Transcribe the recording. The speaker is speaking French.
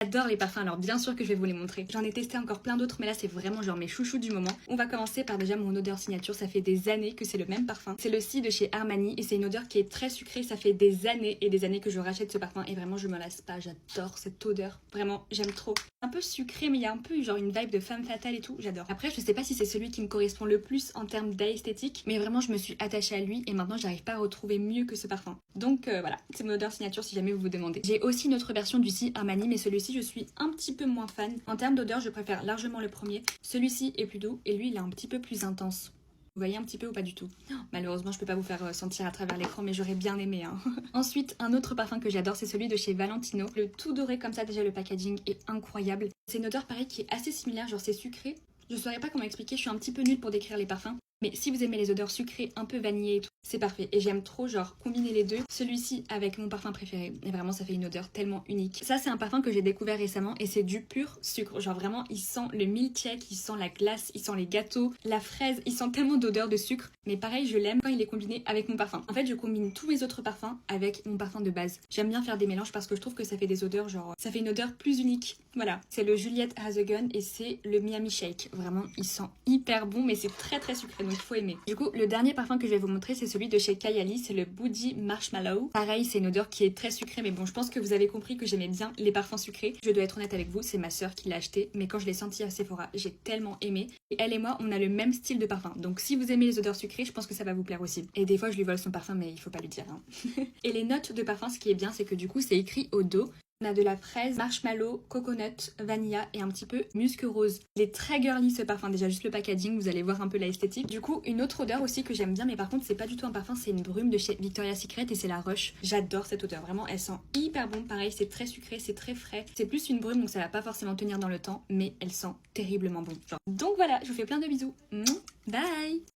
J'adore les parfums, alors bien sûr que je vais vous les montrer. J'en ai testé encore plein d'autres, mais là c'est vraiment genre mes chouchous du moment. On va commencer par déjà mon odeur signature, ça fait des années que c'est le même parfum. C'est le Si de chez Armani et c'est une odeur qui est très sucrée, ça fait des années et des années que je rachète ce parfum et vraiment je me lasse pas, j'adore cette odeur. Vraiment, j'aime trop. Un peu sucré, mais il y a un peu genre une vibe de femme fatale et tout, j'adore. Après, je sais pas si c'est celui qui me correspond le plus en termes d'esthétique, mais vraiment je me suis attachée à lui et maintenant j'arrive pas à retrouver mieux que ce parfum. Donc voilà, c'est mon odeur signature si jamais vous vous demandez. J'ai aussi une autre version du Si Armani, mais celui-ci je suis un petit peu moins fan. En termes d'odeur, je préfère largement le premier. Celui-ci est plus doux et lui, il est un petit peu plus intense. Vous voyez un petit peu ou pas du tout? Malheureusement, je peux pas vous faire sentir à travers l'écran, mais j'aurais bien aimé. Hein. Ensuite, un autre parfum que j'adore, c'est celui de chez Valentino. Le tout doré comme ça, déjà le packaging est incroyable. C'est une odeur pareil qui est assez similaire, genre c'est sucré. Je saurais pas comment expliquer, je suis un petit peu nulle pour décrire les parfums. Mais si vous aimez les odeurs sucrées, un peu vanillées et tout, c'est parfait. Et j'aime trop genre combiner les deux, celui-ci avec mon parfum préféré. Et vraiment ça fait une odeur tellement unique. Ça c'est un parfum que j'ai découvert récemment et c'est du pur sucre. Genre vraiment il sent le milkshake, il sent la glace, il sent les gâteaux, la fraise, il sent tellement d'odeur de sucre. Mais pareil je l'aime quand il est combiné avec mon parfum. En fait je combine tous mes autres parfums avec mon parfum de base. J'aime bien faire des mélanges parce que je trouve que ça fait des odeurs genre... Ça fait une odeur plus unique. Voilà, c'est le Juliette Has a Gun et c'est le Miami Shake. Vraiment il sent hyper bon mais c'est très très sucré. Donc il faut aimer. Du coup, le dernier parfum que je vais vous montrer, c'est celui de chez Kayali, c'est le Bougie Marshmallow. Pareil, c'est une odeur qui est très sucrée, mais bon, je pense que vous avez compris que j'aimais bien les parfums sucrés. Je dois être honnête avec vous, c'est ma sœur qui l'a acheté, mais quand je l'ai senti à Sephora, j'ai tellement aimé. Et elle et moi, on a le même style de parfum. Donc si vous aimez les odeurs sucrées, je pense que ça va vous plaire aussi. Et des fois, je lui vole son parfum, mais il faut pas lui dire. Hein. Et les notes de parfum, ce qui est bien, c'est que du coup, c'est écrit au dos. On a de la fraise, marshmallow, coconut, vanilla et un petit peu musc rose. Il est très girly ce parfum, déjà juste le packaging, vous allez voir un peu la esthétique. Du coup, une autre odeur aussi que j'aime bien, mais par contre c'est pas du tout un parfum, c'est une brume de chez Victoria's Secret et c'est la Rush. J'adore cette odeur, vraiment elle sent hyper bon, pareil c'est très sucré, c'est très frais. C'est plus une brume donc ça va pas forcément tenir dans le temps, mais elle sent terriblement bon. Genre. Donc voilà, je vous fais plein de bisous. Bye!